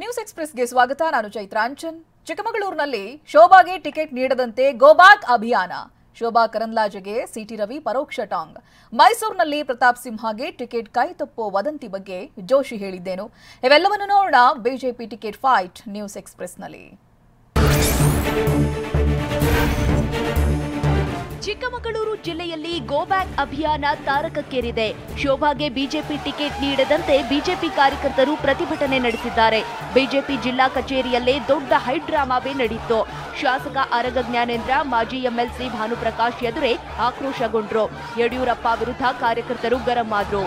News ಎಕ್ಸ್‌ಪ್ರೆಸ್‌ಗೆ ಸ್ವಾಗತ. ನಾನು ಚೈತ್ರಾಂಚನ್. ಚಿಕ್ಕಮಗಳೂರಿನಲ್ಲಿ ಶೋಭಾಗೆ ಟಿಕೆಟ್ ನೀಡದಂತೆ ಗೋ ಬ್ಯಾಕ್ ಅಭಿಯಾನ. ಶೋಭಾ ಕರಂದ್ಲಾಜೆಗೆ ಸಿಟಿ ರವಿ ಪರೋಕ್ಷ ಟಾಂಗ್. ಮೈಸೂರಿನಲ್ಲಿ ಪ್ರತಾಪ್ ಸಿಂಹಗೆ ಟಿಕೆಟ್ ಕೈ ತಪ್ಪೋ ವದಂತಿ ಬಗ್ಗೆ ಜೋಶಿ ಹೇಳಿದ್ದೇನು? ಇವೆಲ್ಲವನ್ನು ನೋಡೋಣ ಬಿಜೆಪಿ ಟಿಕೆಟ್ ಫೈಟ್ ನ್ಯೂಸ್ ಎಕ್ಸ್‌ಪ್ರೆಸ್‌ನಲ್ಲಿ. ಚಿಕ್ಕಮಗಳೂರು ಜಿಲ್ಲೆಯಲ್ಲಿ ಗೋ ಬ್ಯಾಕ್ ಅಭಿಯಾನ ತಾರಕಕ್ಕೇರಿದೆ. ಶೋಭಾಗೆ ಬಿಜೆಪಿ ಟಿಕೆಟ್ ನೀಡದಂತೆ ಬಿಜೆಪಿ ಕಾರ್ಯಕರ್ತರು ಪ್ರತಿಭಟನೆ ನಡೆಸಿದ್ದಾರೆ. ಬಿಜೆಪಿ ಜಿಲ್ಲಾ ಕಚೇರಿಯಲ್ಲೇ ದೊಡ್ಡ ಹೈಡ್ರಾಮಾವೇ ನಡೆಯಿತು. ಶಾಸಕ ಆರಗ ಜ್ಞಾನೇಂದ್ರ, ಮಾಜಿ ಎಂಎಲ್ಸಿ ಭಾನುಪ್ರಕಾಶ್ ಎದುರೇ ಆಕ್ರೋಶಗೊಂಡ್ರು. ಯಡಿಯೂರಪ್ಪ ವಿರುದ್ಧ ಕಾರ್ಯಕರ್ತರು ಗರಂ ಆದ್ರು.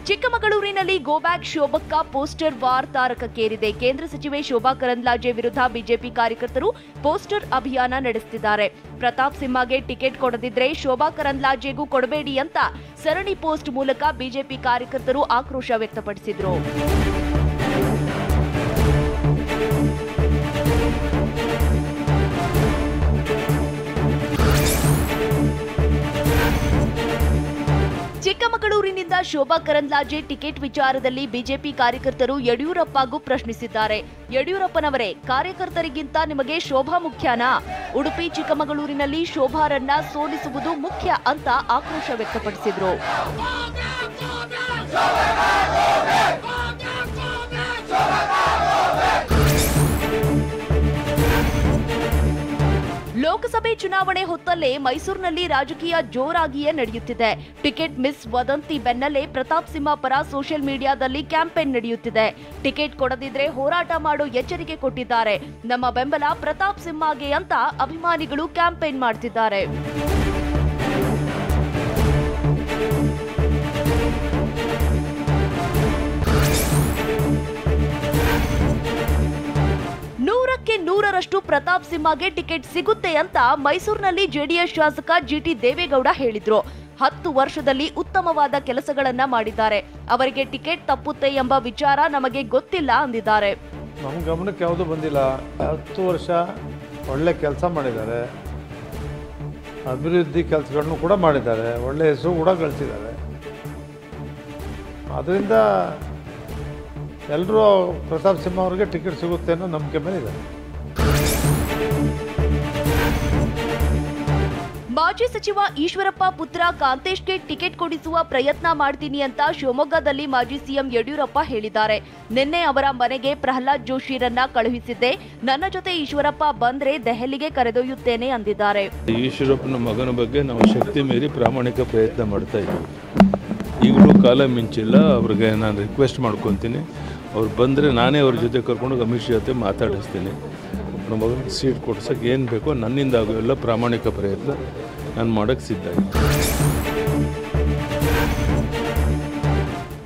ಚಿಕ್ಕಮಗಳೂರಿನಲ್ಲಿ ಗೋ ಬ್ಯಾಕ್ ಶೋಭಕ್ಕ ಪೋಸ್ಟರ್ ವಾರ್ ತಾರಕಕ್ಕೇರಿದೆ. ಕೇಂದ್ರ ಸಚಿವೆ ಶೋಭಾ ಕರಂದ್ಲಾಜೆ ವಿರುದ್ಧ ಬಿಜೆಪಿ ಕಾರ್ಯಕರ್ತರು ಪೋಸ್ಟರ್ ಅಭಿಯಾನ ನಡೆಸುತ್ತಿದ್ದಾರೆ. ಪ್ರತಾಪ್ ಸಿಂಹಗೆ ಟಿಕೆಟ್ ಕೊಡದಿದ್ರೆ ಶೋಭಾ ಕರಂದ್ಲಾಜೆಗೂ ಕೊಡಬೇಡಿ ಅಂತ ಸರಣಿ ಪೋಸ್ಟ್ ಮೂಲಕ ಬಿಜೆಪಿ ಕಾರ್ಯಕರ್ತರು ಆಕ್ರೋಶ ವ್ಯಕ್ತಪಡಿಸಿದ್ರು. ಚಿಕ್ಕಮಗಳೂರಿನಿಂದ ಶೋಭಾ ಕರಂದ್ಲಾಜೆ ಟಿಕೆಟ್ ವಿಚಾರದಲ್ಲಿ ಬಿಜೆಪಿ ಕಾರ್ಯಕರ್ತರು ಯಡಿಯೂರಪ್ಪಗೂ ಪ್ರಶ್ನಿಸಿದ್ದಾರೆ. ಯಡಿಯೂರಪ್ಪನವರೇ, ಕಾರ್ಯಕರ್ತರಿಗಿಂತ ನಿಮಗೆ ಶೋಭಾ ಮುಖ್ಯನಾ? ಉಡುಪಿ ಚಿಕ್ಕಮಗಳೂರಿನಲ್ಲಿ ಶೋಭಾರನ್ನ ಸೋಲಿಸುವುದು ಮುಖ್ಯ ಅಂತ ಆಕ್ರೋಶ ವ್ಯಕ್ತಪಡಿಸಿದ್ರು. ಲೋಕಸಭೆ ಚುನಾವಣೆ ಹೊತ್ತಲ್ಲೇ ಮೈಸೂರಿನಲ್ಲಿ ರಾಜಕೀಯ ಜೋರಾಗಿಯೇ ನಡೆಯುತ್ತಿದೆ. ಟಿಕೆಟ್ ಮಿಸ್ ವದಂತಿ ಬೆನ್ನಲ್ಲೇ ಪ್ರತಾಪ್ ಸಿಂಹ ಪರ ಸೋಷಿಯಲ್ ಮೀಡಿಯಾದಲ್ಲಿ ಕ್ಯಾಂಪೇನ್ ನಡೆಯುತ್ತಿದೆ. ಟಿಕೆಟ್ ಕೊಡದಿದ್ರೆ ಹೋರಾಟ ಮಾಡೋ ಎಚ್ಚರಿಕೆ ಕೊಟ್ಟಿದ್ದಾರೆ. ನಮ್ಮ ಬೆಂಬಲ ಪ್ರತಾಪ್ ಸಿಂಹಗೆ ಅಂತ ಅಭಿಮಾನಿಗಳು ಕ್ಯಾಂಪೇನ್ ಮಾಡ್ತಿದ್ದಾರೆ. ನೂರರಷ್ಟು ಪ್ರತಾಪ್ ಸಿಂಹಗೆ ಟಿಕೆಟ್ ಸಿಗುತ್ತೆ ಅಂತ ಮೈಸೂರಿನಲ್ಲಿ ಜೆಡಿಎಸ್ ಶಾಸಕ ಜಿಟಿ ದೇವೇಗೌಡ ಹೇಳಿದ್ರು. 10 ವರ್ಷದಲ್ಲಿ ಉತ್ತಮವಾದ ಕೆಲಸಗಳನ್ನ ಮಾಡಿದ್ದಾರೆ. ಅವರಿಗೆ ಟಿಕೆಟ್ ತಪ್ಪುತ್ತೆ ಎಂಬ ವಿಚಾರ ನಮಗೆ ಗೊತ್ತಿಲ್ಲ ಅಂದಿದ್ದಾರೆ. ನಮ್ಮ ಗಮನಕ್ಕೆ ಯಾವುದು ಬಂದಿಲ್ಲ. 10 ವರ್ಷ ಒಳ್ಳೆ ಕೆಲಸ ಮಾಡಿದ್ದಾರೆ, ಅಭಿವೃದ್ಧಿ ಕೆಲಸಗಳನ್ನು ಕೂಡ ಮಾಡಿದ್ದಾರೆ, ಒಳ್ಳೆ ಹೆಸರು ಕೂಡ ಗಳಿಸಿದ್ದಾರೆ. ಅದರಿಂದ ಎಲ್ಲರೂ ಪ್ರತಾಪ್ ಸಿಂಹ ಅವರಿಗೆ ಟಿಕೆಟ್ ಸಿಗುತ್ತೆ ಅನ್ನೋ ನಂಬಿಕೆ ಮೇಲೆ ಇದೆ. ಮಾಜಿ ಸಚಿವ ಈಶ್ವರಪ್ಪ ಪುತ್ರ ಕಾಂತೇಶ್ಗೆ ಟಿಕೆಟ್ ಕೊಡಿಸುವ ಪ್ರಯತ್ನ ಮಾಡ್ತೀನಿ ಅಂತ ಶಿವಮೊಗ್ಗದಲ್ಲಿ ಮಾಜಿ ಸಿಎಂ ಯಡಿಯೂರಪ್ಪ ಹೇಳಿದ್ದಾರೆ. ನಿನ್ನೆ ಅವರ ಮನೆಗೆ ಪ್ರಹ್ಲಾದ್ ಜೋಶಿರನ್ನ ಕಳುಹಿಸಿದ್ದೆ. ನನ್ನ ಜೊತೆ ಈಶ್ವರಪ್ಪ ಬಂದ್ರೆ ದೆಹಲಿಗೆ ಕರೆದೊಯ್ಯುತ್ತೇನೆ ಅಂದಿದ್ದಾರೆ. ಈಶ್ವರಪ್ಪನ ಮಗನ ಬಗ್ಗೆ ನಾವು ಶಕ್ತಿ ಮೀರಿ ಪ್ರಾಮಾಣಿಕ ಪ್ರಯತ್ನ ಮಾಡ್ತಾ ಇದ್ದೀವಿ. ಈಗಲೂ ಕಾಲ ಮಿಂಚಿಲ್ಲ. ಅವ್ರಿಗೆ ನಾನು ರಿಕ್ವೆಸ್ಟ್ ಮಾಡ್ಕೊತೀನಿ, ಅವ್ರು ಬಂದರೆ ನಾನೇ ಅವ್ರ ಜೊತೆ ಕರ್ಕೊಂಡು ಅಮಿತ್ ಶಾ ಜೊತೆ ಮಾತಾಡಿಸ್ತೀನಿ. ನಮ್ಮ ಮಗನಿಗೆ ಸೀಟ್ ಕೊಡ್ಸೋಕ್ಕೆ ಏನು ಬೇಕೋ ನನ್ನಿಂದ ಆಗೋ ಎಲ್ಲ ಪ್ರಾಮಾಣಿಕ ಪ್ರಯತ್ನ ನಾನು ಮಾಡೋಕ್ಕೆ ಸಿದ್ಧ.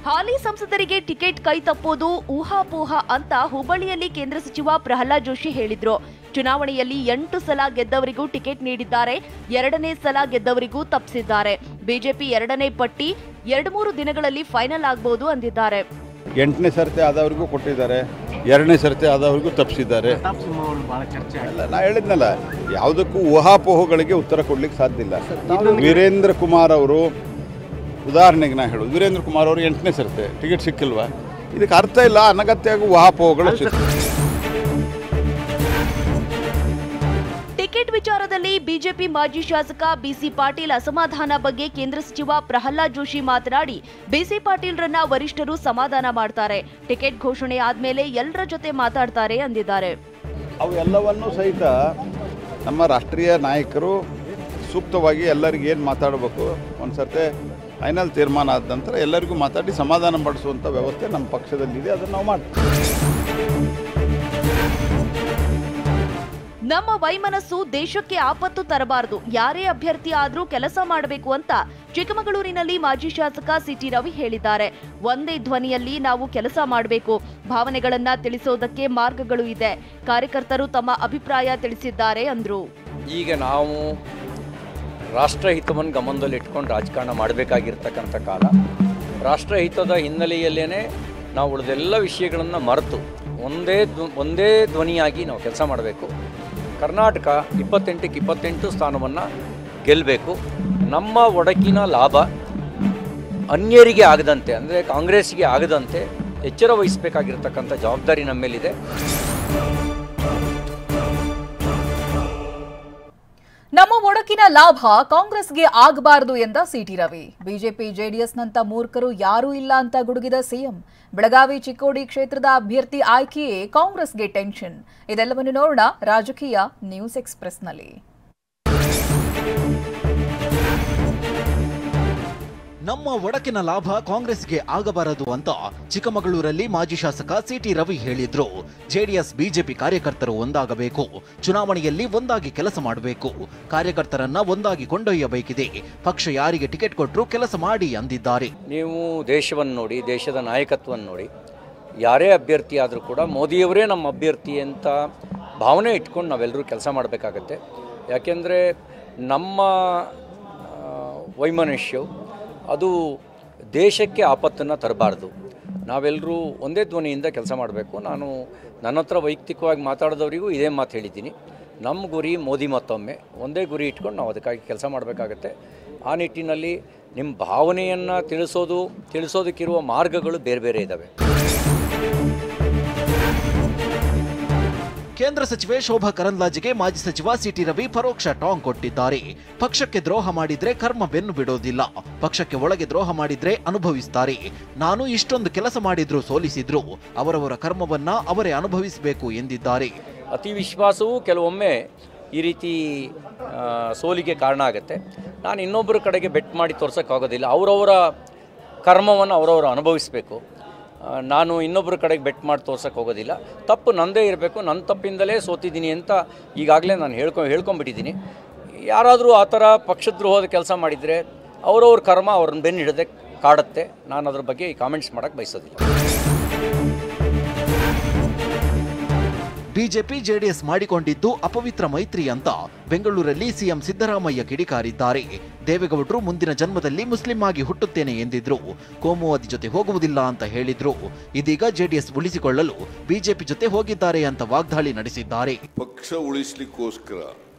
ಹಾಲಿ ಸಂಸದರಿಗೆ ಟಿಕೆಟ್ ಕೈ ತಪ್ಪೋದು ಊಹಾಪೋಹ ಅಂತ ಹುಬ್ಬಳ್ಳಿಯಲ್ಲಿ ಕೇಂದ್ರ ಸಚಿವ ಪ್ರಹ್ಲಾದ್ ಜೋಶಿ ಹೇಳಿದ್ರು. ಚುನಾವಣೆಯಲ್ಲಿ 8 ಸಲ ಗೆದ್ದವರಿಗೂ ಟಿಕೆಟ್ ನೀಡಿದ್ದಾರೆ, 2ನೇ ಸಲ ಗೆದ್ದವರಿಗೂ ತಪ್ಪಿಸಿದ್ದಾರೆ. ಬಿಜೆಪಿ 2ನೇ ಪಟ್ಟಿ 2-3 ದಿನಗಳಲ್ಲಿ ಫೈನಲ್ ಆಗಬಹುದು ಅಂದಿದ್ದಾರೆ. 8ನೇ ಸರ್ತಿ ಆದವರಿಗೂ ಕೊಟ್ಟಿದ್ದಾರೆ, 2ನೇ ಸರ್ತಿ ಆದವರಿಗೂ ತಪ್ಪಿಸಿದ್ದಾರೆ. ನಾ ಹೇಳಿದ್ನಲ್ಲ, ಯಾವುದಕ್ಕೂ ಊಹಾಪೋಹಗಳಿಗೆ ಉತ್ತರ ಕೊಡ್ಲಿಕ್ಕೆ ಸಾಧ್ಯ ಇಲ್ಲ. ವೀರೇಂದ್ರ ಕುಮಾರ್ ಅವರು ಉದಾಹರಣೆಗೆ ನಾ ಹೇಳೋದು, ವೀರೇಂದ್ರ ಕುಮಾರ್ ಅವರು 8ನೇ ಸರ್ತಿ ಟಿಕೆಟ್ ಸಿಕ್ಕಿಲ್ವಾ? ಇದಕ್ಕೆ ಅರ್ಥ ಇಲ್ಲ. ಅನಗತ್ಯ ಊಹಾಪೋಹಗಳು. ಟಿಕೆಟ್ ವಿಚಾರದಲ್ಲಿ ಬಿಜೆಪಿ ಮಾಜಿ ಶಾಸಕ ಬಿಸಿ ಪಾಟೀಲ್ ಅಸಮಾಧಾನ ಬಗ್ಗೆ ಕೇಂದ್ರ ಸಚಿವ ಪ್ರಹ್ಲಾದ್ ಜೋಶಿ ಮಾತನಾಡಿ, ಬಿಸಿ ಪಾಟೀಲ್ರನ್ನ ವರಿಷ್ಠರು ಸಮಾಧಾನ ಮಾಡ್ತಾರೆ, ಟಿಕೆಟ್ ಘೋಷಣೆ ಆದ್ಮೇಲೆ ಎಲ್ಲರ ಜೊತೆ ಮಾತಾಡ್ತಾರೆ ಅಂದಿದ್ದಾರೆ. ಅವು ಎಲ್ಲವನ್ನೂ ಸಹಿತ ನಮ್ಮ ರಾಷ್ಟ್ರೀಯ ನಾಯಕರು ಸೂಕ್ತವಾಗಿ ಎಲ್ಲರಿಗೂ ಏನು ಮಾತಾಡಬೇಕು, ಒಂದು ಸರ್ತಿ ಫೈನಲ್ ತೀರ್ಮಾನ ಆದ ನಂತರ ಎಲ್ಲರಿಗೂ ಮಾತಾಡಿ ಸಮಾಧಾನ ಪಡಿಸುವಂಥ ವ್ಯವಸ್ಥೆ ನಮ್ಮ ಪಕ್ಷದಲ್ಲಿದೆ. ಅದನ್ನು ನಾವು ಮಾಡ್ತೀವಿ. ನಮ್ಮ ವೈಮನಸ್ಸು ದೇಶಕ್ಕೆ ಆಪತ್ತು ತರಬಾರದು, ಯಾರೇ ಅಭ್ಯರ್ಥಿ ಆದ್ರೂ ಕೆಲಸ ಮಾಡಬೇಕು ಅಂತ ಚಿಕ್ಕಮಗಳೂರಿನಲ್ಲಿ ಮಾಜಿ ಶಾಸಕ ಸಿಟಿ ರವಿ ಹೇಳಿದ್ದಾರೆ. ಒಂದೇ ಧ್ವನಿಯಲ್ಲಿ ನಾವು ಕೆಲಸ ಮಾಡಬೇಕು, ಭಾವನೆಗಳನ್ನ ತಿಳಿಸೋದಕ್ಕೆ ಮಾರ್ಗಗಳು ಇದೆ, ಕಾರ್ಯಕರ್ತರು ತಮ್ಮ ಅಭಿಪ್ರಾಯ ತಿಳಿಸಿದ್ದಾರೆ ಅಂದ್ರು. ಈಗ ನಾವು ರಾಷ್ಟ್ರಹಿತವನ್ನು ಗಮನದಲ್ಲಿ ಇಟ್ಕೊಂಡು ರಾಜಕಾರಣ ಮಾಡಬೇಕಾಗಿರ್ತಕ್ಕಂಥ ಕಾಲ. ರಾಷ್ಟ್ರಹಿತದ ಹಿನ್ನೆಲೆಯಲ್ಲೇ ನಾವು ಉಳಿದೆಲ್ಲ ವಿಷಯಗಳನ್ನು ಮರೆತು ಒಂದೇ ಧ್ವನಿಯಾಗಿ ನಾವು ಕೆಲಸ ಮಾಡಬೇಕು. ಕರ್ನಾಟಕ 28ಕ್ಕೆ 28 ಸ್ಥಾನವನ್ನು ಗೆಲ್ಲಬೇಕು. ನಮ್ಮ ಒಡಕಿನ ಲಾಭ ಅನ್ಯರಿಗೆ ಆಗದಂತೆ, ಅಂದರೆ ಕಾಂಗ್ರೆಸ್ಗೆ ಆಗದಂತೆ ಎಚ್ಚರ ವಹಿಸಬೇಕಾಗಿರ್ತಕ್ಕಂಥ ಜವಾಬ್ದಾರಿ ನಮ್ಮ ಮೇಲಿದೆ. ನಮ್ಮ ಒಡಕಿನ ಲಾಭ ಕಾಂಗ್ರೆಸ್ಗೆ ಆಗಬಾರದು ಎಂದ ಸಿಟಿ ರವಿ. ಬಿಜೆಪಿ ಜೆಡಿಎಸ್ನಂತ ಮೂರ್ಖರು ಯಾರೂ ಇಲ್ಲ ಅಂತ ಗುಡುಗಿದ ಸಿಎಂ. ಬೆಳಗಾವಿ ಚಿಕ್ಕೋಡಿ ಕ್ಷೇತ್ರದ ಅಭ್ಯರ್ಥಿ ಆಯ್ಕೆಯೇ ಕಾಂಗ್ರೆಸ್ಗೆ ಟೆನ್ಷನ್. ಇದೆಲ್ಲವನ್ನು ನೋಡೋಣ ರಾಜಕೀಯ ನ್ಯೂಸ್ ಎಕ್ಸ್‌ಪ್ರೆಸ್ನಲ್ಲಿ. ನಮ್ಮ ಒಡಕಿನ ಲಾಭ ಕಾಂಗ್ರೆಸ್ಗೆ ಆಗಬಾರದು ಅಂತ ಚಿಕ್ಕಮಗಳೂರಲ್ಲಿ ಮಾಜಿ ಶಾಸಕ ಸಿಟಿ ರವಿ ಹೇಳಿದ್ರು. ಜೆಡಿಎಸ್ ಬಿಜೆಪಿ ಕಾರ್ಯಕರ್ತರು ಒಂದಾಗಬೇಕು, ಚುನಾವಣೆಯಲ್ಲಿ ಒಂದಾಗಿ ಕೆಲಸ ಮಾಡಬೇಕು, ಕಾರ್ಯಕರ್ತರನ್ನ ಒಂದಾಗಿ ಕೊಂಡೊಯ್ಯಬೇಕಿದೆ, ಪಕ್ಷ ಯಾರಿಗೆ ಟಿಕೆಟ್ ಕೊಟ್ಟರು ಕೆಲಸ ಮಾಡಿ ಅಂದಿದ್ದಾರೆ. ನೀವು ದೇಶವನ್ನು ನೋಡಿ, ದೇಶದ ನಾಯಕತ್ವವನ್ನು ನೋಡಿ, ಯಾರೇ ಅಭ್ಯರ್ಥಿ ಆದರೂ ಕೂಡ ಮೋದಿಯವರೇ ನಮ್ಮ ಅಭ್ಯರ್ಥಿ ಅಂತ ಭಾವನೆ ಇಟ್ಕೊಂಡು ನಾವೆಲ್ಲರೂ ಕೆಲಸ ಮಾಡಬೇಕಾಗತ್ತೆ. ಯಾಕೆಂದರೆ ನಮ್ಮ ವೈಮನಸ್ಯವು ಅದು ದೇಶಕ್ಕೆ ಆಪತ್ತನ್ನು ತರಬಾರ್ದು. ನಾವೆಲ್ಲರೂ ಒಂದೇ ಧ್ವನಿಯಿಂದ ಕೆಲಸ ಮಾಡಬೇಕು. ನನ್ನ ಹತ್ರ ವೈಯಕ್ತಿಕವಾಗಿ ಮಾತಾಡಿದವರಿಗೂ ಇದೇ ಮಾತು ಹೇಳಿದ್ದೀನಿ. ನಮ್ಮ ಗುರಿ ಮೋದಿ ಮತ್ತೊಮ್ಮೆ, ಒಂದೇ ಗುರಿ ಇಟ್ಕೊಂಡು ನಾವು ಅದಕ್ಕಾಗಿ ಕೆಲಸ ಮಾಡಬೇಕಾಗತ್ತೆ. ಆ ನಿಟ್ಟಿನಲ್ಲಿ ನಿಮ್ಮ ಭಾವನೆಯನ್ನು ತಿಳಿಸೋದಕ್ಕಿರುವ ಮಾರ್ಗಗಳು ಬೇರೆ ಬೇರೆ ಇದ್ದಾವೆ. ಕೇಂದ್ರ ಸಚಿವೆ ಶೋಭಾ ಕರಂದ್ಲಾಜೆಗೆ ಮಾಜಿ ಸಚಿವ ಸಿಟಿ ರವಿ ಪರೋಕ್ಷ ಟಾಂಗ್ ಕೊಟ್ಟಿದ್ದಾರೆ. ಪಕ್ಷಕ್ಕೆ ದ್ರೋಹ ಮಾಡಿದ್ರೆ ಕರ್ಮ ಬೆನ್ನು ಬಿಡೋದಿಲ್ಲ, ಪಕ್ಷಕ್ಕೆ ಒಳಗೆ ದ್ರೋಹ ಮಾಡಿದ್ರೆ ಅನುಭವಿಸ್ತಾರೆ. ನಾನು ಇಷ್ಟೊಂದು ಕೆಲಸ ಮಾಡಿದ್ರು ಸೋಲಿಸಿದ್ರು, ಅವರವರ ಕರ್ಮವನ್ನ ಅವರೇ ಅನುಭವಿಸಬೇಕು ಎಂದಿದ್ದಾರೆ. ಅತಿ ವಿಶ್ವಾಸವು ಕೆಲವೊಮ್ಮೆ ಈ ರೀತಿ ಸೋಲಿಗೆ ಕಾರಣ ಆಗುತ್ತೆ. ನಾನು ಇನ್ನೊಬ್ಬರ ಕಡೆಗೆ ಬೆಟ್ ಮಾಡಿ ತೋರ್ಸೋಕ್ಕಾಗೋದಿಲ್ಲ. ಅವರವರ ಕರ್ಮವನ್ನು ಅವರವರು ಅನುಭವಿಸಬೇಕು. ನಾನು ಇನ್ನೊಬ್ಬರ ಕಡೆಗೆ ಬೆಟ್ ಮಾಡಿ ತೋರ್ಸೋಕ್ಕೆ ಹೋಗೋದಿಲ್ಲ. ತಪ್ಪು ನನ್ನದೇ ಇರಬೇಕು, ನನ್ನ ತಪ್ಪಿಂದಲೇ ಸೋತಿದ್ದೀನಿ ಅಂತ ಈಗಾಗಲೇ ನಾನು ಹೇಳ್ಕೊಂಬಿಟ್ಟಿದ್ದೀನಿ. ಯಾರಾದರೂ ಆ ಥರ ಪಕ್ಷದ್ರೋಹದ ಕೆಲಸ ಮಾಡಿದರೆ ಅವರವ್ರ ಕರ್ಮ ಅವ್ರನ್ನ ಬೆನ್ನು ಹಿಡದೆ ಕಾಡುತ್ತೆ. ನಾನು ಅದ್ರ ಬಗ್ಗೆ ಈ ಕಾಮೆಂಟ್ಸ್ ಮಾಡೋಕ್ಕೆ ಬಯಸೋದಿಲ್ಲ. ಬಿಜೆಪಿ ಜೆಡಿಎಸ್ ಮಾಡಿಕೊಂಡಿದ್ದು ಅಪವಿತ್ರ ಮೈತ್ರಿ ಅಂತ ಬೆಂಗಳೂರಲ್ಲಿ ಸಿಎಂ ಸಿದ್ದರಾಮಯ್ಯ ಕಿಡಿಕಾರಿದ್ದಾರೆ. ದೇವೇಗೌಡರು ಮುಂದಿನ ಜನ್ಮದಲ್ಲಿ ಮುಸ್ಲಿಂ ಆಗಿ ಹುಟ್ಟುತ್ತೇನೆ ಎಂದಿದ್ರು, ಕೋಮುವಾದಿ ಜೊತೆ ಹೋಗುವುದಿಲ್ಲ ಅಂತ ಹೇಳಿದ್ರು. ಇದೀಗ ಜೆಡಿಎಸ್ ಉಳಿಸಿಕೊಳ್ಳಲು ಬಿಜೆಪಿ ಜೊತೆ ಹೋಗಿದ್ದಾರೆ ಅಂತ ವಾಗ್ದಾಳಿ ನಡೆಸಿದ್ದಾರೆ. ಪಕ್ಷ ಉಳಿಸಲಿಕ್ಕೋಸ್ಕರ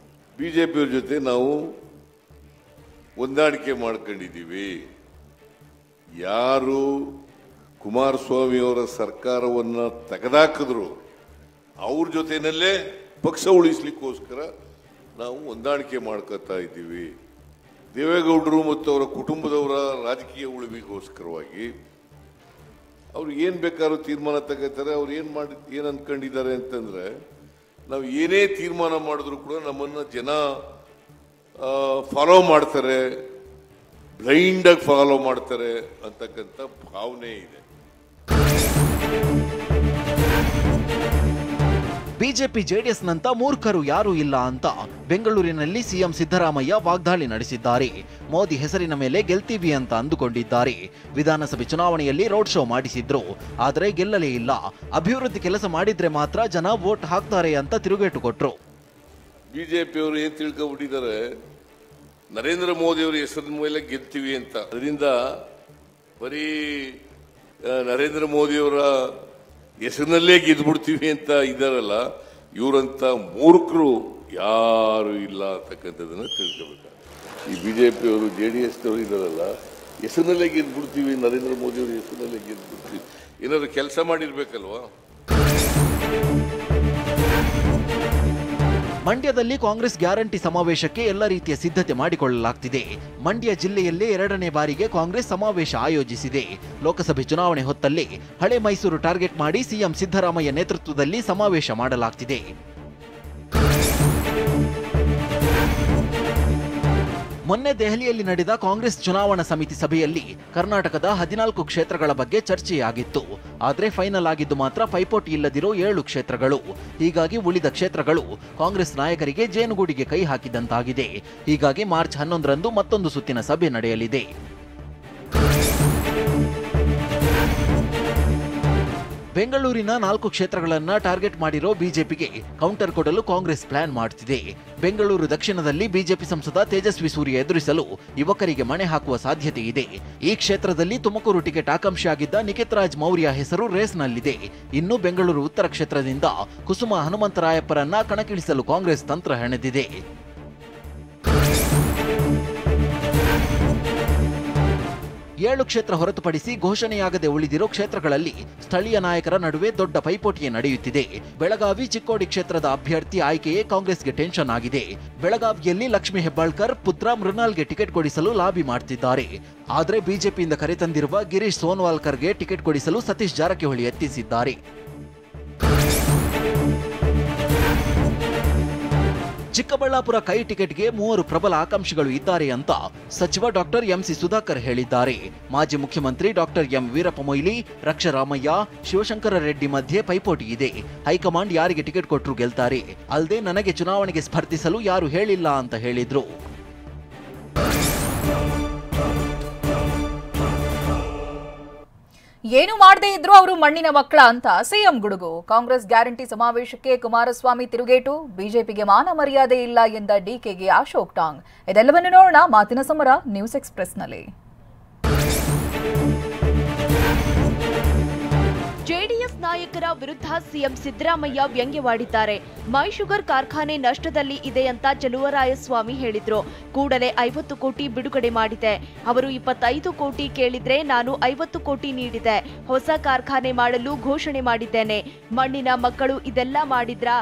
ಬಿಜೆಪಿಯವರ ಜೊತೆ ನಾವು ಹೊಂದಾಣಿಕೆ ಮಾಡ್ಕೊಂಡಿದ್ದೀವಿ. ಯಾರು ಕುಮಾರಸ್ವಾಮಿ ಅವರ ಸರ್ಕಾರವನ್ನು ತೆಗೆದಾಕಿದ್ರು ಅವ್ರ ಜೊತೆನಲ್ಲೇ ಪಕ್ಷ ಉಳಿಸ್ಲಿಕ್ಕೋಸ್ಕರ ನಾವು ಹೊಂದಾಣಿಕೆ ಮಾಡ್ಕೊತಾ ಇದ್ದೀವಿ. ದೇವೇಗೌಡರು ಮತ್ತು ಅವರ ಕುಟುಂಬದವರ ರಾಜಕೀಯ ಉಳಿವಿಗೋಸ್ಕರವಾಗಿ ಅವ್ರು ಏನು ಬೇಕಾದ್ರೂ ತೀರ್ಮಾನ ತಗೋತಾರೆ. ಅವ್ರು ಏನು ಅಂದ್ಕೊಂಡಿದ್ದಾರೆ ಅಂತಂದರೆ, ನಾವು ಏನೇ ತೀರ್ಮಾನ ಮಾಡಿದ್ರು ಕೂಡ ನಮ್ಮನ್ನು ಜನ ಫಾಲೋ ಮಾಡ್ತಾರೆ, ಬ್ಲೈಂಡಾಗಿ ಫಾಲೋ ಮಾಡ್ತಾರೆ ಅಂತಕ್ಕಂಥ ಭಾವನೆ ಇದೆ. ಬಿಜೆಪಿ ಜೆಡಿಎಸ್ನಂತ ಮೂರ್ಖರು ಯಾರೂ ಇಲ್ಲ ಅಂತ ಬೆಂಗಳೂರಿನಲ್ಲಿ ಸಿಎಂ ಸಿದ್ದರಾಮಯ್ಯ ವಾಗ್ದಾಳಿ ನಡೆಸಿದ್ದಾರೆ. ಮೋದಿ ಹೆಸರಿನ ಮೇಲೆ ಗೆಲ್ತೀವಿ ಅಂತ ಅಂದುಕೊಂಡಿದ್ದಾರೆ. ವಿಧಾನಸಭೆ ಚುನಾವಣೆಯಲ್ಲಿ ರೋಡ್ ಶೋ ಮಾಡಿಸಿದ್ರು, ಆದರೆ ಗೆಲ್ಲಲೇ ಇಲ್ಲ. ಅಭಿವೃದ್ಧಿ ಕೆಲಸ ಮಾಡಿದ್ರೆ ಮಾತ್ರ ಜನ ವೋಟ್ ಹಾಕ್ತಾರೆ ಅಂತ ತಿರುಗೇಟು ಕೊಟ್ರು. ಬಿಜೆಪಿಯವರು ಏನ್ ತಿಳ್ಕೊಂಡ್ಬಿಟ್ಟಿದ್ದಾರೆ, ನರೇಂದ್ರ ಮೋದಿ ಅವರ ಹೆಸರಿನ ಮೇಲೆ ಗೆಲ್ತೀವಿ ಅಂತ. ಅದರಿಂದ ಬರೀ ನರೇಂದ್ರ ಮೋದಿಯವರ ಹೆಸರಿನಲ್ಲೇ ಗೆದ್ಬಿಡ್ತೀವಿ ಅಂತ ಇದ್ದಾರಲ್ಲ, ಇವರಂತ ಮೂರ್ಖರು ಯಾರು ಇಲ್ಲ ಅಂತಕ್ಕಂಥದ್ದನ್ನು ತಿಳ್ಕೋಬೇಕು. ಈ ಬಿಜೆಪಿಯವರು JDS-ನವರು ಇದ್ದಾರಲ್ಲ, ಹೆಸರಿನಲ್ಲೇ ಗೆದ್ಬಿಡ್ತೀವಿ, ನರೇಂದ್ರ ಮೋದಿ ಅವರ ಹೆಸರಿನಲ್ಲೇ ಗೆದ್ಬಿಡ್ತೀವಿ, ಏನಾದ್ರು ಕೆಲಸ ಮಾಡಿರ್ಬೇಕಲ್ವಾ. ಮಂಡ್ಯದಲ್ಲಿ ಕಾಂಗ್ರೆಸ್ ಗ್ಯಾರಂಟಿ ಸಮಾವೇಶಕ್ಕೆ ಎಲ್ಲ ರೀತಿಯ ಸಿದ್ಧತೆ ಮಾಡಿಕೊಳ್ಳಲಾಗ್ತಿದೆ. ಮಂಡ್ಯ ಜಿಲ್ಲೆಯಲ್ಲೇ 2ನೇ ಬಾರಿಗೆ ಕಾಂಗ್ರೆಸ್ ಸಮಾವೇಶ ಆಯೋಜಿಸಿದೆ. ಲೋಕಸಭೆ ಚುನಾವಣೆ ಹೊತ್ತಲ್ಲಿ ಹಳೆ ಮೈಸೂರು ಟಾರ್ಗೆಟ್ ಮಾಡಿ ಸಿಎಂ ಸಿದ್ದರಾಮಯ್ಯ ನೇತೃತ್ವದಲ್ಲಿ ಸಮಾವೇಶ ಮಾಡಲಾಗ್ತಿದೆ. ಮೊನ್ನೆ ದೆಹಲಿಯಲ್ಲಿ ನಡೆದ ಕಾಂಗ್ರೆಸ್ ಚುನಾವಣಾ ಸಮಿತಿ ಸಭೆಯಲ್ಲಿ ಕರ್ನಾಟಕದ 14 ಕ್ಷೇತ್ರಗಳ ಬಗ್ಗೆ ಚರ್ಚೆಯಾಗಿತ್ತು. ಆದರೆ ಫೈನಲ್ ಆಗಿದ್ದು ಮಾತ್ರ ಪೈಪೋಟಿ ಇಲ್ಲದಿರೋ 7 ಕ್ಷೇತ್ರಗಳು. ಹೀಗಾಗಿ ಉಳಿದ ಕ್ಷೇತ್ರಗಳು ಕಾಂಗ್ರೆಸ್ ನಾಯಕರಿಗೆ ಜೇನುಗೂಡಿಗೆ ಕೈ ಹಾಕಿದಂತಾಗಿದೆ. ಹೀಗಾಗಿ ಮಾರ್ಚ್ 11ರಂದು ಮತ್ತೊಂದು ಸುತ್ತಿನ ಸಭೆ ನಡೆಯಲಿದೆ. ಬೆಂಗಳೂರಿನ 4 ಕ್ಷೇತ್ರಗಳನ್ನ ಟಾರ್ಗೆಟ್ ಮಾಡಿರೋ ಬಿಜೆಪಿಗೆ ಕೌಂಟರ್ ಕೊಡಲು ಕಾಂಗ್ರೆಸ್ ಪ್ಲಾನ್ ಮಾಡುತ್ತಿದೆ. ಬೆಂಗಳೂರು ದಕ್ಷಿಣದಲ್ಲಿ ಬಿಜೆಪಿ ಸಂಸದ ತೇಜಸ್ವಿ ಸೂರ್ಯ ಎದುರಿಸಲು ಯುವಕರಿಗೆ ಮಣೆ ಹಾಕುವ ಸಾಧ್ಯತೆ ಇದೆ. ಈ ಕ್ಷೇತ್ರದಲ್ಲಿ ತುಮಕೂರು ಟಿಕೆಟ್ ಆಕಾಂಕ್ಷಿಯಾಗಿದ್ದ ನಿಖಿತ್ ರಾಜ್ ಮೌರ್ಯ ಹೆಸರು ರೇಸ್ನಲ್ಲಿದೆ. ಇನ್ನು ಬೆಂಗಳೂರು ಉತ್ತರ ಕ್ಷೇತ್ರದಿಂದ ಕುಸುಮ ಹನುಮಂತರಾಯಪ್ಪರನ್ನ ಕಣಕ್ಕಿಳಿಸಲು ಕಾಂಗ್ರೆಸ್ ತಂತ್ರ ಹೆಣೆದಿದೆ. ಏಳು ಕ್ಷೇತ್ರ ಹೊರತುಪಡಿಸಿ ಘೋಷಣೆಯಾಗದೆ ಉಳಿದಿರೋ ಕ್ಷೇತ್ರಗಳಲ್ಲಿ ಸ್ಥಳೀಯ ನಾಯಕರ ನಡುವೆ ದೊಡ್ಡ ಪೈಪೋಟಿಯೇ ನಡೆಯುತ್ತಿದೆ. ಬೆಳಗಾವಿ ಚಿಕ್ಕೋಡಿ ಕ್ಷೇತ್ರದ ಅಭ್ಯರ್ಥಿ ಆಯ್ಕೆಯೇ ಕಾಂಗ್ರೆಸ್ಗೆ ಟೆನ್ಷನ್ ಆಗಿದೆ. ಬೆಳಗಾವಿಯಲ್ಲಿ ಲಕ್ಷ್ಮೀ ಹೆಬ್ಬಾಳ್ಕರ್ ಪುತ್ರ ಮೃಣಾಲ್ಗೆ ಟಿಕೆಟ್ ಕೊಡಿಸಲು ಲಾಬಿ ಮಾಡ್ತಿದ್ದಾರೆ. ಆದರೆ ಬಿಜೆಪಿಯಿಂದ ಕರೆತಂದಿರುವ ಗಿರೀಶ್ ಸೋನ್ವಾಲ್ಕರ್ಗೆ ಟಿಕೆಟ್ ಕೊಡಿಸಲು ಸತೀಶ್ ಜಾರಕಿಹೊಳಿ ಯತ್ನಿಸಿದ್ದಾರೆ. ಚಿಕ್ಕಬಳ್ಳಾಪುರ ಕೈ ಟಿಕೆಟ್ಗೆ 3 ಪ್ರಬಲ ಆಕಾಂಕ್ಷಿಗಳು ಇದ್ದಾರೆ ಅಂತ ಸಚಿವ ಡಾಕ್ಟರ್ ಎಂಸಿ ಸುಧಾಕರ್ ಹೇಳಿದ್ದಾರೆ. ಮಾಜಿ ಮುಖ್ಯಮಂತ್ರಿ ಡಾಕ್ಟರ್ ಎಂ ವೀರಪ್ಪ ಮೊಯ್ಲಿ, ರಕ್ಷರಾಮಯ್ಯ, ಶಿವಶಂಕರ ರೆಡ್ಡಿ ಮಧ್ಯೆ ಪೈಪೋಟಿ ಇದೆ. ಹೈಕಮಾಂಡ್ ಯಾರಿಗೆ ಟಿಕೆಟ್ ಕೊಟ್ಟರು ಗೆಲ್ತಾರೆ, ಅಲ್ಲದೆ ನನಗೆ ಚುನಾವಣೆಗೆ ಸ್ಪರ್ಧಿಸಲು ಯಾರು ಹೇಳಿಲ್ಲ ಅಂತ ಹೇಳಿದ್ರು. ಏನು ಮಾಡದೇ ಇದ್ರು ಅವರು ಮಣ್ಣಿನ ಮಕ್ಕಳ ಅಂತ ಸಿಎಂ ಗುಡುಗು. ಕಾಂಗ್ರೆಸ್ ಗ್ಯಾರಂಟಿ ಸಮಾವೇಶಕ್ಕೆ ಕುಮಾರಸ್ವಾಮಿ ತಿರುಗೇಟು, ಬಿಜೆಪಿಗೆ ಮಾನ ಮರ್ಯಾದೆ ಇಲ್ಲ ಎಂದ ಡಿಕೆಗೆ ಅಶೋಕ್ ಟಾಂಗ್. ಇದೆಲ್ಲವನ್ನು ನೋಡೋಣ ಮಾತಿನ ಸಮರ ನ್ಯೂಸ್ ಎಕ್ಸ್‌ಪ್ರೆಸ್ನಲ್ಲಿ. ಜೆಡಿಎಸ್ ನಾಯಕರ ವಿರುದ್ಧ ಸಿಎಂ ಸಿದ್ದರಾಮಯ್ಯ ವ್ಯಂಗ್ಯವಾಡಿದ್ದಾರೆ. ಮೈ ಶುಗರ್ ಕಾರ್ಖಾನೆ ನಷ್ಟದಲ್ಲಿ ಇದೆ ಅಂತ ಚಲುವರಾಯಸ್ವಾಮಿ ಹೇಳಿದ್ರು. ಕೂಡಲೇ 50 ಕೋಟಿ ಬಿಡುಗಡೆ ಮಾಡಿದೆ. ಅವರು 25 ಕೋಟಿ ಕೇಳಿದ್ರೆ ನಾನು 50 ಕೋಟಿ ನೀಡಿದೆ. ಹೊಸ ಕಾರ್ಖಾನೆ ಮಾಡಲು ಘೋಷಣೆ ಮಾಡಿದ್ದೇನೆ. ಮಣ್ಣಿನ ಮಕ್ಕಳು ಇದೆಲ್ಲ ಮಾಡಿದ್ರಾ?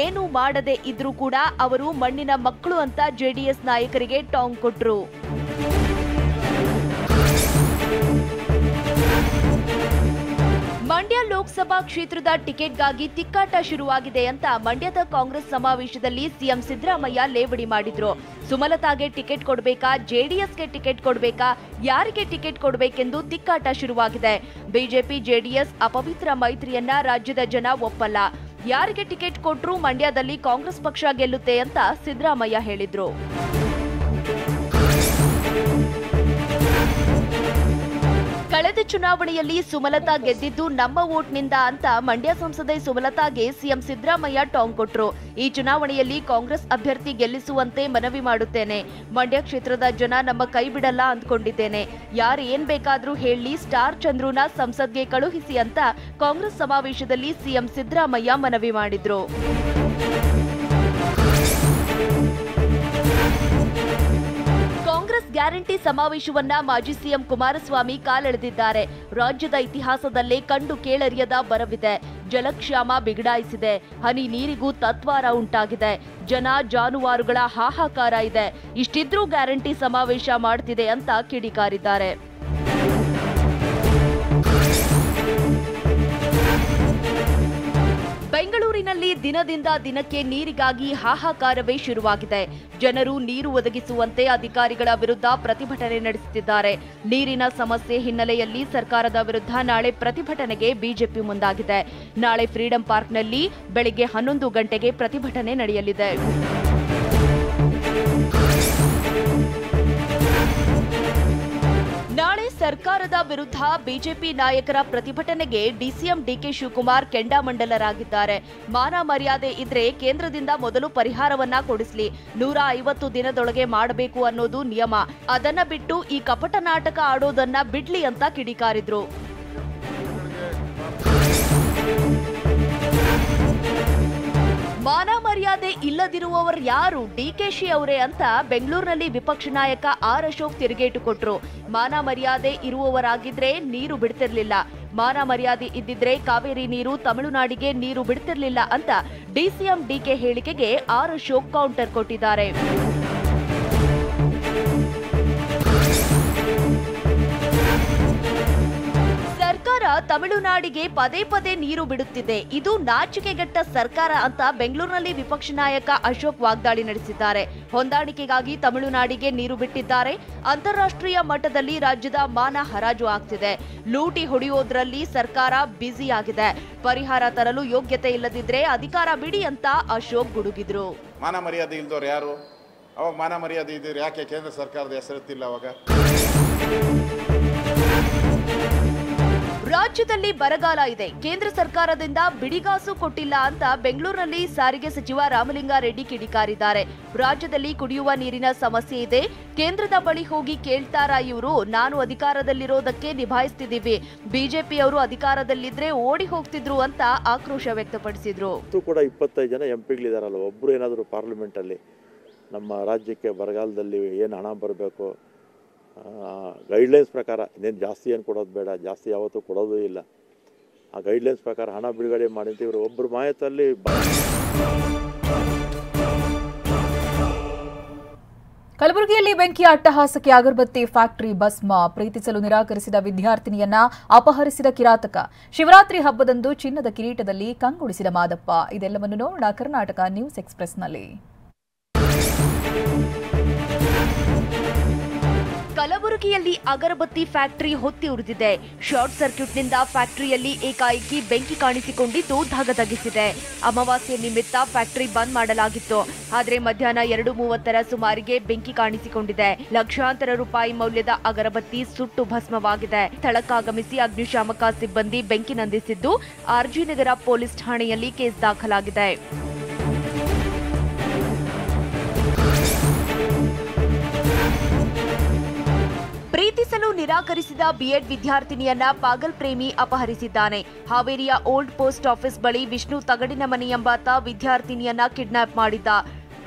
ಏನು ಮಾಡದೆ ಇದ್ರೂ ಕೂಡ ಅವರು ಮಣ್ಣಿನ ಮಕ್ಕಳು ಅಂತ ಜೆಡಿಎಸ್ ನಾಯಕರಿಗೆ ಟಾಂಗ್ ಕೊಟ್ರು. ಮಂಡ್ಯ ಲೋಕಸಭಾ ಕ್ಷೇತ್ರದ ಟಿಕೆಟ್ಗಾಗಿ ತಿಕ್ಕಾಟ ಶುರುವಾಗಿದೆ ಅಂತ ಮಂಡ್ಯದ ಕಾಂಗ್ರೆಸ್ ಸಮಾವೇಶದಲ್ಲಿ ಸಿಎಂ ಸಿದ್ದರಾಮಯ್ಯ ಲೇವಡಿ ಮಾಡಿದ್ರು. ಸುಮಲತಾಗೆ ಟಿಕೆಟ್ ಕೊಡಬೇಕಾ, ಜೆಡಿಎಸ್ಗೆ ಟಿಕೆಟ್ ಕೊಡಬೇಕಾ, ಯಾರಿಗೆ ಟಿಕೆಟ್ ಕೊಡಬೇಕೆಂದು ತಿಕ್ಕಾಟ ಶುರುವಾಗಿದೆ. ಬಿಜೆಪಿ ಜೆಡಿಎಸ್ ಅಪವಿತ್ರ ಮೈತ್ರಿಯನ್ನ ರಾಜ್ಯದ ಜನ ಒಪ್ಪಲ್ಲ. ಯಾರಿಗೆ ಟಿಕೆಟ್ ಕೊಟ್ರೂ ಮಂಡ್ಯದಲ್ಲಿ ಕಾಂಗ್ರೆಸ್ ಪಕ್ಷ ಗೆಲ್ಲುತ್ತೆ ಅಂತ ಸಿದ್ದರಾಮಯ್ಯ ಹೇಳಿದ್ರು. ಕಳೆದ ಚುನಾವಣೆಯಲ್ಲಿ ಸುಮಲತಾ ಗೆದ್ದಿದ್ದು ನಮ್ಮ ವೋಟ್ನಿಂದ ಅಂತ ಮಂಡ್ಯ ಸಂಸದೆ ಸುಮಲತಾಗೆ ಸಿಎಂ ಸಿದ್ದರಾಮಯ್ಯ ಟಾಂಗ್ ಕೊಟ್ರು. ಈ ಚುನಾವಣೆಯಲ್ಲಿ ಕಾಂಗ್ರೆಸ್ ಅಭ್ಯರ್ಥಿ ಗೆಲ್ಲಿಸುವಂತೆ ಮನವಿ ಮಾಡುತ್ತೇನೆ. ಮಂಡ್ಯ ಕ್ಷೇತ್ರದ ಜನ ನಮ್ಮ ಕೈ ಬಿಡಲ್ಲ ಅಂದ್ಕೊಂಡಿದ್ದೇನೆ. ಯಾರು ಏನ್ ಬೇಕಾದ್ರೂ ಹೇಳಿ, ಸ್ಟಾರ್ ಚಂದ್ರುನ ಸಂಸದ್ಗೆ ಕಳುಹಿಸಿ ಅಂತ ಕಾಂಗ್ರೆಸ್ ಸಮಾವೇಶದಲ್ಲಿ ಸಿಎಂ ಸಿದ್ದರಾಮಯ್ಯ ಮನವಿ ಮಾಡಿದ್ರು. ಕಾಂಗ್ರೆಸ್ ಗ್ಯಾರಂಟಿ ಸಮಾವೇಶವನ್ನ ಮಾಜಿ ಸಿಎಂ ಕುಮಾರಸ್ವಾಮಿ ಕಾಲೆಳೆದಿದ್ದಾರೆ. ರಾಜ್ಯದ ಇತಿಹಾಸದಲ್ಲೇ ಕಂಡು ಕೇಳರಿಯದ ಬರವಿದೆ. ಜಲಕ್ಷಾಮ ಬಿಗಡಾಯಿಸಿದೆ. ಹನಿ ನೀರಿಗೂ ತತ್ವಾರ ಉಂಟಾಗಿದೆ. ಜನ ಜಾನುವಾರುಗಳ ಹಾಹಾಕಾರ ಇದೆ. ಇಷ್ಟಿದ್ರೂ ಗ್ಯಾರಂಟಿ ಸಮಾವೇಶ ಮಾಡ್ತಿದೆ ಅಂತ ಕಿಡಿಕಾರಿದ್ದಾರೆ. ಬೆಂಗಳೂರಿನಲ್ಲಿ ದಿನದಿಂದ ದಿನಕ್ಕೆ ನೀರಿಗಾಗಿ ಹಾಹಾಕಾರವೇ ಶುರುವಾಗಿದೆ. ಜನರು ನೀರು ಒದಗಿಸುವಂತೆ ಅಧಿಕಾರಿಗಳ ವಿರುದ್ಧ ಪ್ರತಿಭಟನೆ ನಡೆಸುತ್ತಿದ್ದಾರೆ. ನೀರಿನ ಸಮಸ್ಯೆ ಹಿನ್ನೆಲೆಯಲ್ಲಿ ಸರ್ಕಾರದ ವಿರುದ್ಧ ನಾಳೆ ಪ್ರತಿಭಟನೆಗೆ ಬಿಜೆಪಿ ಮುಂದಾಗಿದೆ. ನಾಳೆ ಫ್ರೀಡಂ ಪಾರ್ಕ್ನಲ್ಲಿ ಬೆಳಗ್ಗೆ 11 ಗಂಟೆಗೆ ಪ್ರತಿಭಟನೆ ನಡೆಯಲಿದೆ. ನಾಳೆ ಸರ್ಕಾರದ ವಿರುದ್ಧ ಬಿಜೆಪಿ ನಾಯಕರ ಪ್ರತಿಭಟನೆಗೆ ಡಿಸಿಎಂ ಡಿಕೆ ಶಿವಕುಮಾರ್ ಕೆಂಡಾಮಂಡಲರಾಗಿದ್ದಾರೆ. ಮಾನ ಮರ್ಯಾದೆ ಇದ್ರೆ ಕೇಂದ್ರದಿಂದ ಮೊದಲು ಪರಿಹಾರವನ್ನ ಕೊಡಿಸ್ಲಿ. 150 ದಿನದೊಳಗೆ ಮಾಡಬೇಕು ಅನ್ನೋದು ನಿಯಮ. ಅದನ್ನ ಬಿಟ್ಟು ಈ ಕಪಟ ನಾಟಕ ಆಡೋದನ್ನ ಬಿಡ್ಲಿ ಅಂತ ಕಿಡಿಕಾರಿದ್ರು. ಮಾನ ಮರ್ಯಾದೆ ಇಲ್ಲದಿರುವವರು ಯಾರು? ಡಿಕೆಶಿ ಅವರೇ ಅಂತ ಬೆಂಗಳೂರಿನಲ್ಲಿ ವಿಪಕ್ಷ ನಾಯಕ ಆರ್ ಅಶೋಕ್ ತಿರುಗೇಟು ಕೊಟ್ರು. ಮಾನ ಮರ್ಯಾದೆ ಇರುವವರಾಗಿದ್ರೆ ನೀರು ಬಿಡ್ತಿರ್ಲಿಲ್ಲ. ಮಾನ ಮರ್ಯಾದೆ ಇದ್ದಿದ್ರೆ ಕಾವೇರಿ ನೀರು ತಮಿಳುನಾಡಿಗೆ ನೀರು ಬಿಡ್ತಿರ್ಲಿಲ್ಲ ಅಂತ ಡಿಸಿಎಂ ಡಿಕೆ ಹೇಳಿಕೆಗೆ ಆರ್ ಅಶೋಕ್ ಕೌಂಟರ್ ಕೊಟ್ಟಿದ್ದಾರೆ. ಸರ್ಕಾರ ತಮಿಳುನಾಡಿಗೆ ಪದೇ ಪದೇ ನೀರು ಬಿಡುತ್ತಿದೆ. ಇದು ನಾಚಿಕೆಗೆಟ್ಟ ಸರ್ಕಾರ ಅಂತ ಬೆಂಗಳೂರಿನಲ್ಲಿ ವಿಪಕ್ಷ ನಾಯಕ ಅಶೋಕ್ ವಾಗ್ದಾಳಿ ನಡೆಸಿದ್ದಾರೆ. ಹೊಂದಾಣಿಕೆಗಾಗಿ ತಮಿಳುನಾಡಿಗೆ ನೀರು ಬಿಟ್ಟಿದ್ದಾರೆ. ಅಂತಾರಾಷ್ಟ್ರೀಯ ಮಟ್ಟದಲ್ಲಿ ರಾಜ್ಯದ ಮಾನ ಹರಾಜು ಆಗ್ತಿದೆ. ಲೂಟಿ ಹೊಡೆಯೋದ್ರಲ್ಲಿ ಸರ್ಕಾರ ಬ್ಯುಸಿಯಾಗಿದೆ. ಪರಿಹಾರ ತರಲು ಯೋಗ್ಯತೆ ಇಲ್ಲದಿದ್ರೆ ಅಧಿಕಾರ ಬಿಡಿ ಅಂತ ಅಶೋಕ್ ಗುಡುಗಿದ್ರು. ಮಾನ ಮರ್ಯಾದೆ ಇಲ್ದವ್ರು ಯಾರು? ಅವಾಗ ಮಾನ ಮರ್ಯಾದೆ ಇದ್ರೆ ಯಾಕೆ ಕೇಂದ್ರ ಸರ್ಕಾರದ ಹೆಸರಿತ್ತಿಲ್ಲ? ಅವಾಗ ರಾಜ್ಯದಲ್ಲಿ ಬರಗಾಲ ಇದೆ, ಕೇಂದ್ರ ಸರ್ಕಾರದಿಂದ ಬಿಡಿಗಾಸು ಕೊಟ್ಟಿಲ್ಲ ಅಂತ ಬೆಂಗಳೂರಿನಲ್ಲಿ ಸಾರಿಗೆ ಸಚಿವ ರಾಮಲಿಂಗಾರೆಡ್ಡಿ ಕಿಡಿಕಾರಿದ್ದಾರೆ. ರಾಜ್ಯದಲ್ಲಿ ಕುಡಿಯುವ ನೀರಿನ ಸಮಸ್ಯೆ ಇದೆ, ಕೇಂದ್ರದ ಬಳಿ ಹೋಗಿ ಕೇಳ್ತಾರಾ ಇವರು? ನಾನು ಅಧಿಕಾರದಲ್ಲಿರೋದಕ್ಕೆ ನಿಭಾಯಿಸ್ತಿದ್ದೀವಿ, ಬಿಜೆಪಿಯವರು ಅಧಿಕಾರದಲ್ಲಿದ್ರೆ ಓಡಿ ಹೋಗ್ತಿದ್ರು ಅಂತ ಆಕ್ರೋಶ ವ್ಯಕ್ತಪಡಿಸಿದ್ರು. ಕೂಡ 25 ಜನ ಎಂಪಿಗಳಿದಾರಲ್ಲ, ಒಬ್ರು ಏನಾದರೂ ಪಾರ್ಲಿಮೆಂಟ್ ಅಲ್ಲಿ ನಮ್ಮ ರಾಜ್ಯಕ್ಕೆ ಬರಗಾಲದಲ್ಲಿ ಏನು ಹಣ ಬರಬೇಕು, ಗೈಡ್ಲೈನ್ಸ್ ಪ್ರಕಾರ ಇನ್ನೇನು ಜಾಸ್ತಿ ಏನು ಕೊಡೋದು ಬೇಡ, ಜಾಸ್ತಿ ಯಾವತ್ತೂ ಕೊಡೋದು ಇಲ್ಲ, ಆ ಗೈಡ್ಲೈನ್ಸ್ ಪ್ರಕಾರ ಹಣ ಬಿಡುಗಡೆ ಮಾಡಿದ್ದೀವರು ಒಬ್ಬರು ಮಾಹಿತಿಯಲ್ಲಿ. ಕಲಬುರಗಿಯಲ್ಲಿ ಬೆಂಕಿಯ ಅಟ್ಟಹಾಸಕ್ಕೆ ಅಗರಬತ್ತಿ ಫ್ಯಾಕ್ಟರಿ ಭಸ್ಮ, ಪ್ರೀತಿಸಲು ನಿರಾಕರಿಸಿದ ವಿದ್ಯಾರ್ಥಿನಿಯನ್ನ ಅಪಹರಿಸಿದ ಕಿರಾತಕ, ಶಿವರಾತ್ರಿ ಹಬ್ಬದಂದು ಚಿನ್ನದ ಕಿರೀಟದಲ್ಲಿ ಕಂಗೊಳಿಸಿದ ಮಾದಪ್ಪ. ಇದೆಲ್ಲವನ್ನು ನೋಡೋಣ ಕರ್ನಾಟಕ ನ್ಯೂಸ್ ಎಕ್ಸ್‌ಪ್ರೆಸ್ನಲ್ಲಿ. ಕಲಬುರಗಿಯಲ್ಲಿ ಅಗರಬತ್ತಿ ಫ್ಯಾಕ್ಟರಿ ಹೊತ್ತಿ ಉರಿದಿದೆ. ಶಾರ್ಟ್ ಸರ್ಕ್ಯೂಟ್ನಿಂದ ಫ್ಯಾಕ್ಟರಿಯಲ್ಲಿ ಏಕಾಏಕಿ ಬೆಂಕಿ ಕಾಣಿಸಿಕೊಂಡಿದ್ದು ಧಗಧಗಿಸಿದೆ. ಅಮಾವಾಸ್ಯೆ ನಿಮಿತ್ತ ಫ್ಯಾಕ್ಟರಿ ಬಂದ್ ಮಾಡಲಾಗಿತ್ತು. ಆದರೆ ಮಧ್ಯಾಹ್ನ 2:30 ಸುಮಾರಿಗೆ ಬೆಂಕಿ ಕಾಣಿಸಿಕೊಂಡಿದೆ. ಲಕ್ಷಾಂತರ ರೂಪಾಯಿ ಮೌಲ್ಯದ ಅಗರಬತ್ತಿ ಸುಟ್ಟು ಭಸ್ಮವಾಗಿದೆ. ಸ್ಥಳಕ್ಕಾಗಮಿಸಿ ಅಗ್ನಿಶಾಮಕ ಸಿಬ್ಬಂದಿ ಬೆಂಕಿ ನಂದಿಸಿದ್ದು ಆರ್ಜಿ ನಗರ ಪೊಲೀಸ್ ಠಾಣೆಯಲ್ಲಿ ಕೇಸ್ ದಾಖಲಾಗಿದೆ. ಪ್ರೀತಿಸಲು ನಿರಾಕರಿಸಿದ ಬಿಎಡ್ ವಿದ್ಯಾರ್ಥಿನಿಯನ್ನ ಪಾಗಲ್ ಪ್ರೇಮಿ ಅಪಹರಿಸಿದ್ದಾನೆ. ಹಾವೇರಿಯ ಓಲ್ಡ್ ಪೋಸ್ಟ್ ಆಫೀಸ್ ಬಳಿ ವಿಷ್ಣು ತಗಡಿನ ಮನೆ ಎಂಬಾತ ವಿದ್ಯಾರ್ಥಿನಿಯನ್ನ ಕಿಡ್ನಾಪ್ ಮಾಡಿದ್ದ.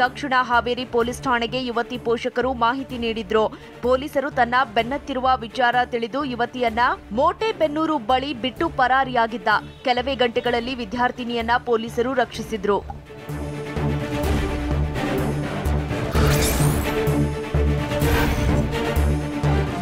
ತಕ್ಷಣ ಹಾವೇರಿ ಪೊಲೀಸ್ ಠಾಣೆಗೆ ಯುವತಿ ಪೋಷಕರು ಮಾಹಿತಿ ನೀಡಿದ್ರು. ಪೊಲೀಸರು ತನ್ನ ಬೆನ್ನತ್ತಿರುವ ವಿಚಾರ ತಿಳಿದು ಯುವತಿಯನ್ನ ಮೋಟೆಬೆನ್ನೂರು ಬಳಿ ಬಿಟ್ಟು ಪರಾರಿಯಾಗಿದ್ದ. ಕೆಲವೇ ಗಂಟೆಗಳಲ್ಲಿ ವಿದ್ಯಾರ್ಥಿನಿಯನ್ನ ಪೊಲೀಸರು ರಕ್ಷಿಸಿದ್ರು.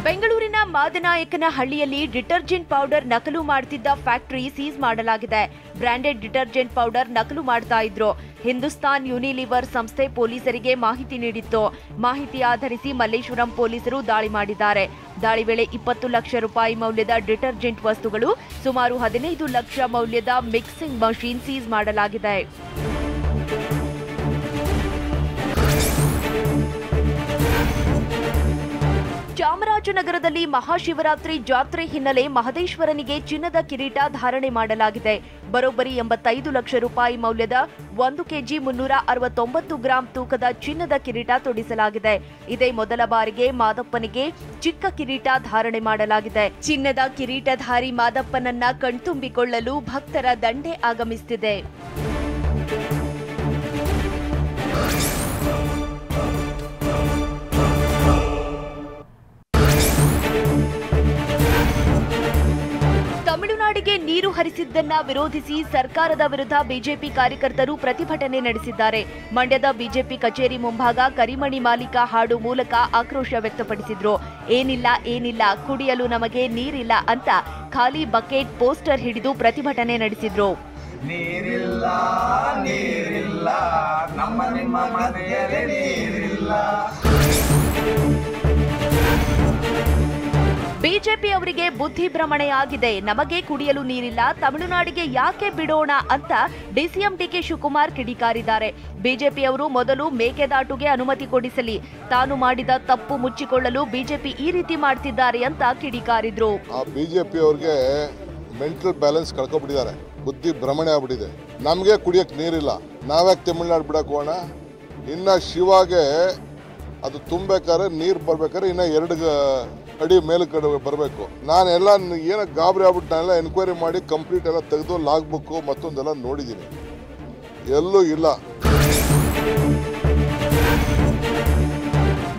ಬೆಂಗಳೂರಿನ ಮಾದನಾಯಕನಹಳ್ಳಿಯಲ್ಲಿ ಡಿಟರ್ಜೆಂಟ್ ಪೌಡರ್ ನಕಲು ಮಾಡುತ್ತಿದ್ದ ಫ್ಯಾಕ್ಟರಿ ಸೀಸ್ ಮಾಡಲಾಗಿದೆ. ಬ್ರಾಂಡೆಡ್ ಡಿಟರ್ಜೆಂಟ್ ಪೌಡರ್ ನಕಲು ಮಾಡ್ತಾ ಇದ್ರು. ಹಿಂದೂಸ್ತಾನ್ ಯೂನಿಲಿವರ್ ಸಂಸ್ಥೆ ಪೊಲೀಸರಿಗೆ ಮಾಹಿತಿ ನೀಡಿತ್ತು. ಮಾಹಿತಿ ಆಧರಿಸಿ ಮಲ್ಲೇಶ್ವರಂ ಪೊಲೀಸರು ದಾಳಿ ಮಾಡಿದ್ದಾರೆ. ದಾಳಿ ವೇಳೆ 20 ಲಕ್ಷ ರೂಪಾಯಿ ಮೌಲ್ಯದ ಡಿಟರ್ಜೆಂಟ್ ವಸ್ತುಗಳು, ಸುಮಾರು 15 ಲಕ್ಷ ಮೌಲ್ಯದ ಮಿಕ್ಸಿಂಗ್ ಮಷೀನ್ ಸೀಸ್ ಮಾಡಲಾಗಿದೆ. ಚಾಮರಾಜನಗರದಲ್ಲಿ ಮಹಾಶಿವರಾತ್ರಿ ಜಾತ್ರೆ ಹಿನ್ನೆಲೆ ಮಹದೇಶ್ವರನಿಗೆ ಚಿನ್ನದ ಕಿರೀಟ ಧಾರಣೆ ಮಾಡಲಾಗಿದೆ. ಬರೋಬ್ಬರಿ 85 ಲಕ್ಷ ರೂಪಾಯಿ ಮೌಲ್ಯದ 1 ಕೆಜಿ 369 ಗ್ರಾಂ ತೂಕದ ಚಿನ್ನದ ಕಿರೀಟ ತೊಡಿಸಲಾಗಿದೆ. ಇದೇ ಮೊದಲ ಬಾರಿಗೆ ಮಾದಪ್ಪನಿಗೆ ಚಿಕ್ಕ ಕಿರೀಟ ಧಾರಣೆ ಮಾಡಲಾಗಿದೆ. ಚಿನ್ನದ ಕಿರೀಟಧಾರಿ ಮಾದಪ್ಪನನ್ನ ಕಣ್ತುಂಬಿಕೊಳ್ಳಲು ಭಕ್ತರ ದಂಡೆ ಆಗಮಿಸುತ್ತಿದೆ. ತಮಿಳುನಾಡಿಗೆ ನೀರು ಹರಿಸಿದ್ದನ್ನ ವಿರೋಧಿಸಿ ಸರ್ಕಾರದ ವಿರುದ್ಧ ಬಿಜೆಪಿ ಕಾರ್ಯಕರ್ತರು ಪ್ರತಿಭಟನೆ ನಡೆಸಿದ್ದಾರೆ. ಮಂಡ್ಯದ ಬಿಜೆಪಿ ಕಚೇರಿ ಮುಂಭಾಗ ಕರಿಮಣಿ ಮಾಲೀಕ ಹಾಡು ಮೂಲಕ ಆಕ್ರೋಶ ವ್ಯಕ್ತಪಡಿಸಿದ್ರು. ಏನಿಲ್ಲ ಕುಡಿಯಲು ನಮಗೆ ನೀರಿಲ್ಲ ಅಂತ ಖಾಲಿ ಬಕೆಟ್ ಪೋಸ್ಟರ್ ಹಿಡಿದು ಪ್ರತಿಭಟನೆ ನಡೆಸಿದ್ರು. ಬಿಜೆಪಿ ಅವರಿಗೆ ಬುದ್ಧಿ ಭ್ರಮಣೆಯಾಗಿದೆ. ನಮಗೆ ಕುಡಿಯಲು ನೀರಿಲ್ಲ, ತಮಿಳುನಾಡಿಗೆ ಯಾಕೆ ಬಿಡೋಣ ಅಂತ ಡಿಸಿಎಂ ಡಿಕೆ ಶಿವಕುಮಾರ್ ಕಿಡಿಕಾರಿದ್ದಾರೆ. ಬಿಜೆಪಿಯವರು ಮೊದಲು ಮೇಕೆದಾಟುಗೆ ಅನುಮತಿ ಕೊಡಿಸಲಿ, ತಾನು ಮಾಡಿದ ತಪ್ಪು ಮುಚ್ಚಿಕೊಳ್ಳಲು ಬಿಜೆಪಿ ಈ ರೀತಿ ಮಾಡ್ತಿದ್ದಾರೆ ಅಂತ ಕಿಡಿಕಾರಿದ್ರು. ಬಿಜೆಪಿ ಅವ್ರಿಗೆ ಮೆಂಟಲ್ ಬ್ಯಾಲೆನ್ಸ್ ಕಳ್ಕೊಬಿಟ್ಟಿದ್ದಾರೆ, ಬುದ್ಧಿ ಭ್ರಮಣೆ ಆಗ್ಬಿಟ್ಟಿದೆ. ನಮಗೆ ಕುಡಿಯಕ್ಕೆ ನೀರಿಲ್ಲ, ನಾವ್ಯಾಕೆ ತಮಿಳ್ನಾಡು ಬಿಡಕ್ಕೆ ಹೋಗೋಣ? ಇನ್ನು ಶಿವಾಗೆ ಅದು ತುಂಬಬೇಕಾದ್ರೆ ನೀರು ಬರ್ಬೇಕಾದ್ರೆ ಇನ್ನು 2 ಅಡಿ ಮೇಲೆ ಕಡೆ ಬರಬೇಕು. ನಾನೆಲ್ಲ ಏನೋ ಗಾಬರಿ ಆಗ್ಬಿಟ್ಟು ನಾನೆಲ್ಲ ಎನ್ಕ್ವೈರಿ ಮಾಡಿ ಕಂಪ್ಲೀಟ್ ಎಲ್ಲ ತೆಗೆದು ಲಾಗ್ ಬುಕ್ ಮತ್ತೊಂದೆಲ್ಲ ನೋಡಿದ್ದೀನಿ, ಎಲ್ಲೂ ಇಲ್ಲ.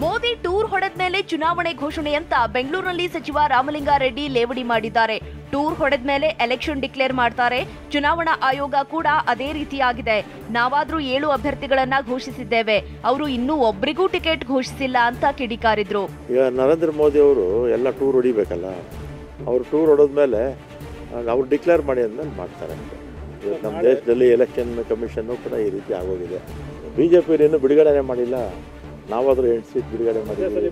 ಮೋದಿ ಟೂರ್ ಹೊಡೆದ್ಮೇಲೆ ಚುನಾವಣೆ ಘೋಷಣೆ ಅಂತ ಬೆಂಗಳೂರಿನಲ್ಲಿ ಸಚಿವ ರಾಮಲಿಂಗಾರೆಡ್ಡಿ ಲೇವಡಿ ಮಾಡಿದ್ದಾರೆ. ಟೂರ್ ಹೊಡೆದ್ಮೇಲೆ ಎಲೆಕ್ಷನ್ ಡಿಕ್ಲೇರ್ ಮಾಡ್ತಾರೆ. ಚುನಾವಣಾ ಆಯೋಗ ಕೂಡ ಅದೇ ರೀತಿಯಾಗಿದೆ. ನಾವಾದ್ರೂ 7 ಅಭ್ಯರ್ಥಿಗಳನ್ನ ಘೋಷಿಸಿದ್ದೇವೆ, ಅವರು ಇನ್ನೂ ಒಬ್ಬರಿಗೂ ಟಿಕೆಟ್ ಘೋಷಿಸಿಲ್ಲ ಅಂತ ಕಿಡಿಕಾರಿದ್ರು. ಈಗ ನರೇಂದ್ರ ಮೋದಿ ಅವರು ಎಲ್ಲ ಟೂರ್ ಹೊಡಿಬೇಕಲ್ಲ, ಅವರು ಟೂರ್ ಹೊಡೆದ್ಮೇಲೆ ಅವ್ರು ಡಿಕ್ಲೇರ್ ಮಾಡಿ ಅಂದ್ಮೇಲೆ ಮಾಡ್ತಾರೆ. ನಮ್ಮ ದೇಶದಲ್ಲಿ ಎಲೆಕ್ಷನ್ ಕಮಿಷನ್ನು ಕೂಡ ಈ ರೀತಿ ಆಗೋಗಿದೆ. ಬಿಜೆಪಿ ಇನ್ನೂ ಬಿಡುಗಡೆ ಮಾಡಿಲ್ಲ, ನಾವಾದರೂ 8 ಸೀಟ್ ಬಿಡುಗಡೆ ಮಾಡಿದ್ದೀವಿ.